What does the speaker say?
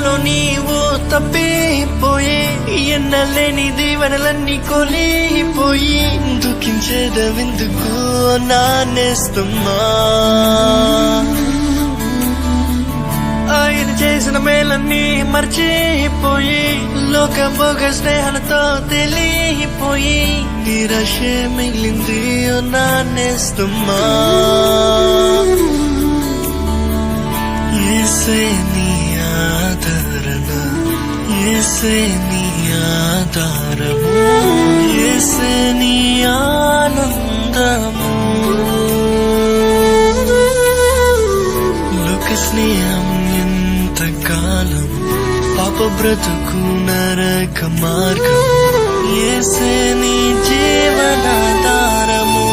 నాలో నీవు తప్పిపోయి ఎన్నలేని దీవెనలన్నీ కొలిపోయి దుఃఖించేదవెందుకు నానేస్తమ్మా ఆయన చేసిన మేలన్నీ మర్చిపోయి లోకభోగ స్నేహాలతో తెలియపోయి నిరాశ మిగిలింది నానేస్తమ్మా యేసే నీ ఆదరణ యేసే నీ ఆధారము యేసే నీ ఆనందము లోక స్నేహం ఎంతకాలం పాప బ్రతుకు నరక మార్గం యేసే నీ జీవనాధారము